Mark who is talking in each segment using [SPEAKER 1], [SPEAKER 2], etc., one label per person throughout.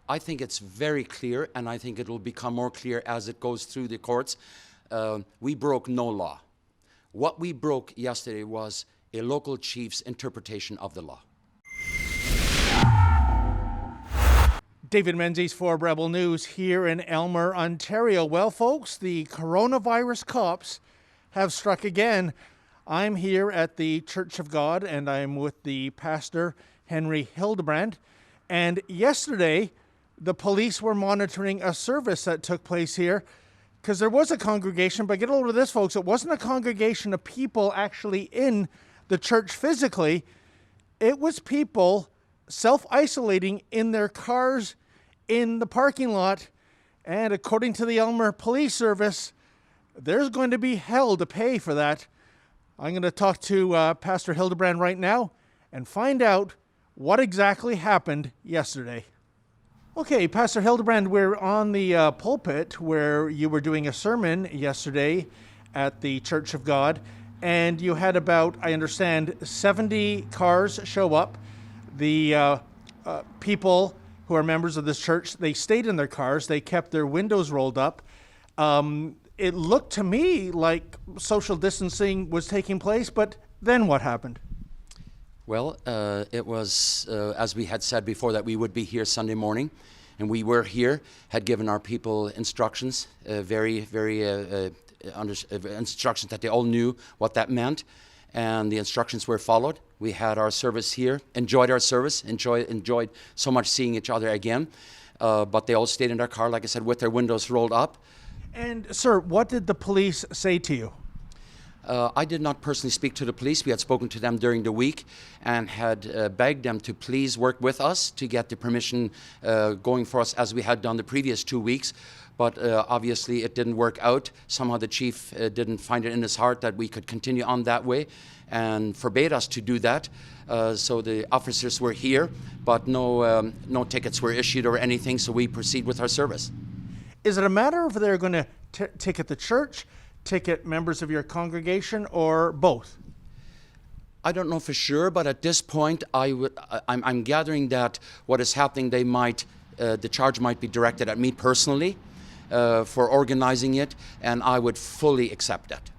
[SPEAKER 1] I think it's very clear, and I think it will become more clear as it goes through the courts. We broke no law. What we broke yesterday was a local chief's interpretation of the law.
[SPEAKER 2] David Menzies for Rebel News here in Aylmer, Ontario. Well, folks, the coronavirus cops have struck again. I'm here at the Church of God, and I'm with the pastor, Henry Hildebrand. And yesterday, the police were monitoring a service that took place here because there was a congregation, but get a load of this, folks, it wasn't a congregation of people actually in the church physically. It was people self-isolating in their cars in the parking lot. And according to the Aylmer Police Service, there's going to be hell to pay for that. I'm going to talk to Pastor Hildebrand right now and find out what exactly happened yesterday. Okay, Pastor Hildebrand, we're on the pulpit where you were doing a sermon yesterday at the Church of God, and you had about, I understand, 70 cars show up. The people who are members of this church, they stayed in their cars. They kept their windows rolled up. It looked to me like social distancing was taking place, but then what happened?
[SPEAKER 1] Well, it was, as we had said before, that we would be here Sunday morning, and we were here, had given our people instructions, instructions that they all knew what that meant, and the instructions were followed. We had our service here, enjoyed our service, enjoyed so much seeing each other again, but they all stayed in their car, like I said, with their windows rolled up.
[SPEAKER 2] And, sir, what did the police say to you?
[SPEAKER 1] I did not personally speak to the police. We had spoken to them during the week and had begged them to please work with us to get the permission going for us as we had done the previous 2 weeks. But obviously it didn't work out. Somehow the chief didn't find it in his heart that we could continue on that way and forbade us to do that. So the officers were here, but no tickets were issued or anything, so we proceed with our service.
[SPEAKER 2] Is it a matter of they're going to ticket the church, ticket members of your congregation, or both?
[SPEAKER 1] I don't know for sure, but at this point, I'm gathering that what is happening, the charge might be directed at me personally for organizing it, and I would fully accept that.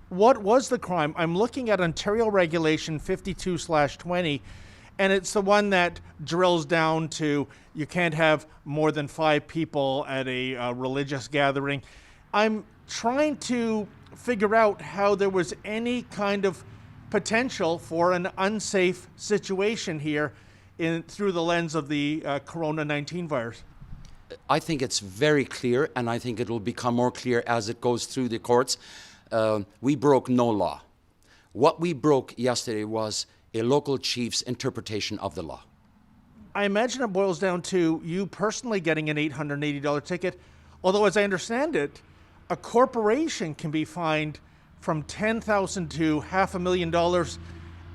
[SPEAKER 2] What was the crime? I'm looking at Ontario Regulation 52/20, and it's the one that drills down to you can't have more than 5 people at a religious gathering. I'm trying to figure out how there was any kind of potential for an unsafe situation here through the lens of the Corona-19 virus.
[SPEAKER 1] I think it's very clear, and I think it will become more clear as it goes through the courts. We broke no law. What we broke yesterday was a local chief's interpretation of the law.
[SPEAKER 2] I imagine it boils down to you personally getting an $880 ticket, although as I understand it, a corporation can be fined from $10,000 to $500,000,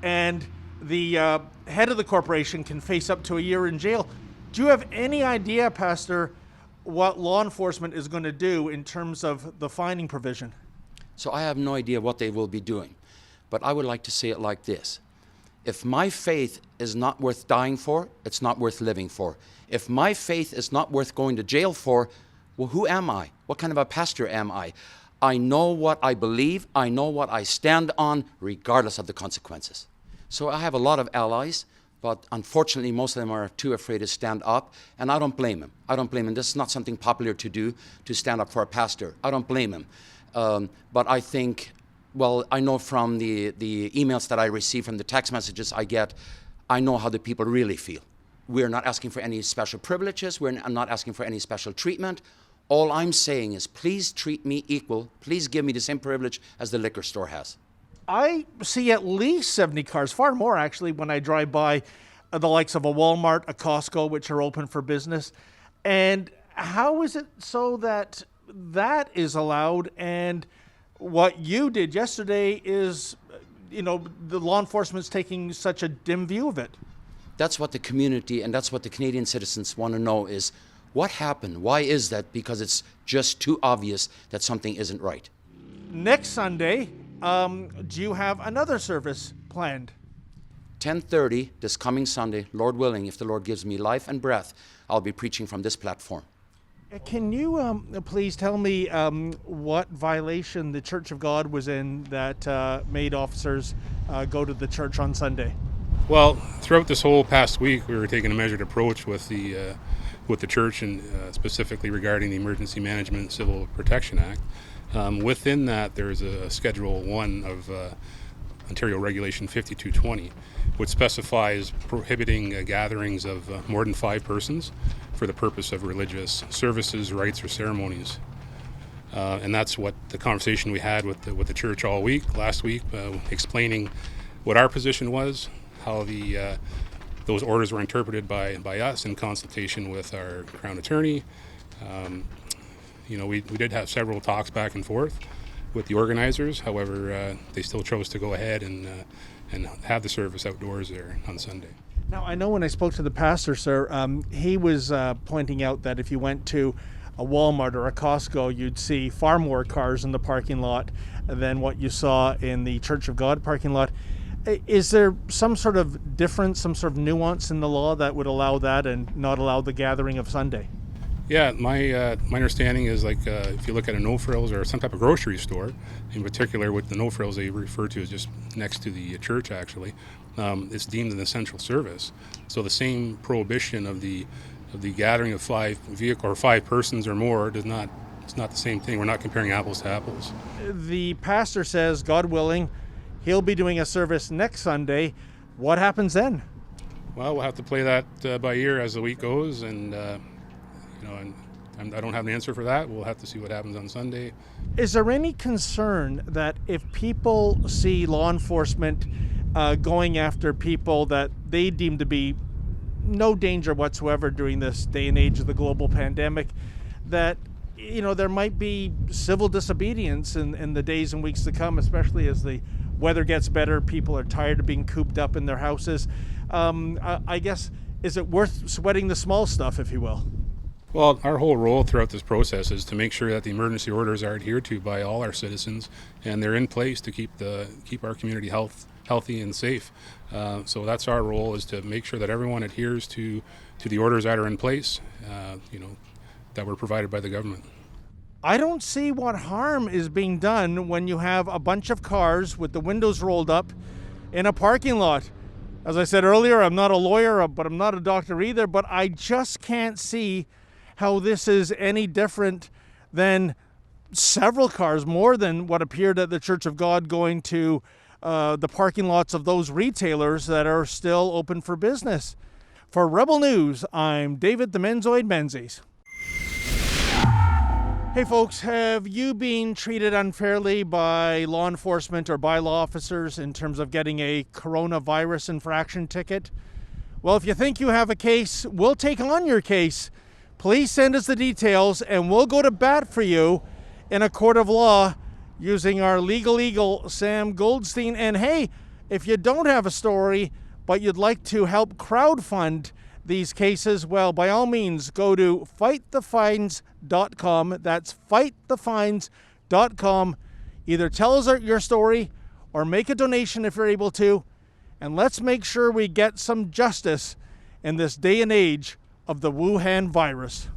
[SPEAKER 2] and the head of the corporation can face up to a year in jail. Do you have any idea, Pastor, what law enforcement is going to do in terms of the fining provision?
[SPEAKER 1] So I have no idea what they will be doing, but I would like to say it like this. If my faith is not worth dying for, it's not worth living for. If my faith is not worth going to jail for, well, who am I? What kind of a pastor am I? I know what I believe. I know what I stand on, regardless of the consequences. So I have a lot of allies, but unfortunately, most of them are too afraid to stand up, and I don't blame them. I don't blame them. This is not something popular to do, to stand up for a pastor. I don't blame them. But I think, well, I know from the emails that I receive, from the text messages I get, I know how the people really feel. We're not asking for any special privileges. We're not asking for any special treatment. All I'm saying is, please treat me equal. Please give me the same privilege as the liquor store has.
[SPEAKER 2] I see at least 70 cars, far more actually, when I drive by the likes of a Walmart, a Costco, which are open for business. And how is it so that that is allowed, and what you did yesterday is, the law enforcement's taking such a dim view of it?
[SPEAKER 1] That's what the community and that's what the Canadian citizens want to know is, what happened? Why is that? Because it's just too obvious that something isn't right.
[SPEAKER 2] Next Sunday, do you have another service planned?
[SPEAKER 1] 10:30 this coming Sunday, Lord willing, if the Lord gives me life and breath, I'll be preaching from this platform.
[SPEAKER 2] Can you please tell me what violation the Church of God was in that made officers go to the church on Sunday?
[SPEAKER 3] Well, throughout this whole past week, we were taking a measured approach with the church, and specifically regarding the Emergency Management Civil Protection Act. Within that, there is a Schedule 1 of Ontario Regulation 5220, which specifies prohibiting gatherings of more than 5 persons for the purpose of religious services, rites, or ceremonies. And that's what the conversation we had with the church all week, last week, explaining what our position was, how those orders were interpreted by us in consultation with our Crown Attorney. We did have several talks back and forth with the organizers. However, they still chose to go ahead and have the service outdoors there on Sunday.
[SPEAKER 2] Now, I know when I spoke to the pastor, sir, he was pointing out that if you went to a Walmart or a Costco, you'd see far more cars in the parking lot than what you saw in the Church of God parking lot. Is there some sort of difference, some sort of nuance in the law that would allow that and not allow the gathering of Sunday?
[SPEAKER 3] Yeah, my understanding is if you look at a No Frills or some type of grocery store, in particular with the No Frills they refer to as just next to the church actually, it's deemed an essential service. So the same prohibition of the gathering of 5 persons or more it's not the same thing. We're not comparing apples to apples.
[SPEAKER 2] The pastor says, God willing, he'll be doing a service next Sunday. What happens then?
[SPEAKER 3] Well, we'll have to play that by ear as the week goes, and I don't have an answer for that. We'll have to see what happens on Sunday.
[SPEAKER 2] Is there any concern that if people see law enforcement going after people that they deem to be no danger whatsoever during this day and age of the global pandemic, that there might be civil disobedience in the days and weeks to come, especially as the weather gets better, people are tired of being cooped up in their houses. I guess, is it worth sweating the small stuff, if you will?
[SPEAKER 3] Well, our whole role throughout this process is to make sure that the emergency orders are adhered to by all our citizens, and they're in place to keep our community healthy and safe. So that's our role, is to make sure that everyone adheres to the orders that are in place, that were provided by the government.
[SPEAKER 2] I don't see what harm is being done when you have a bunch of cars with the windows rolled up in a parking lot. As I said earlier, I'm not a lawyer, but I'm not a doctor either, but I just can't see how this is any different than several cars, more than what appeared at the Church of God, going to the parking lots of those retailers that are still open for business. For Rebel News, I'm David the Menzoid Menzies. Hey folks, have you been treated unfairly by law enforcement or by law officers in terms of getting a coronavirus infraction ticket? Well, if you think you have a case, we'll take on your case. Please send us the details and we'll go to bat for you in a court of law using our legal eagle, Sam Goldstein. And hey, if you don't have a story, but you'd like to help crowdfund these cases, well, by all means, go to fightthefines.com. That's fightthefines.com. Either tell us your story or make a donation if you're able to. And let's make sure we get some justice in this day and age of the Wuhan virus.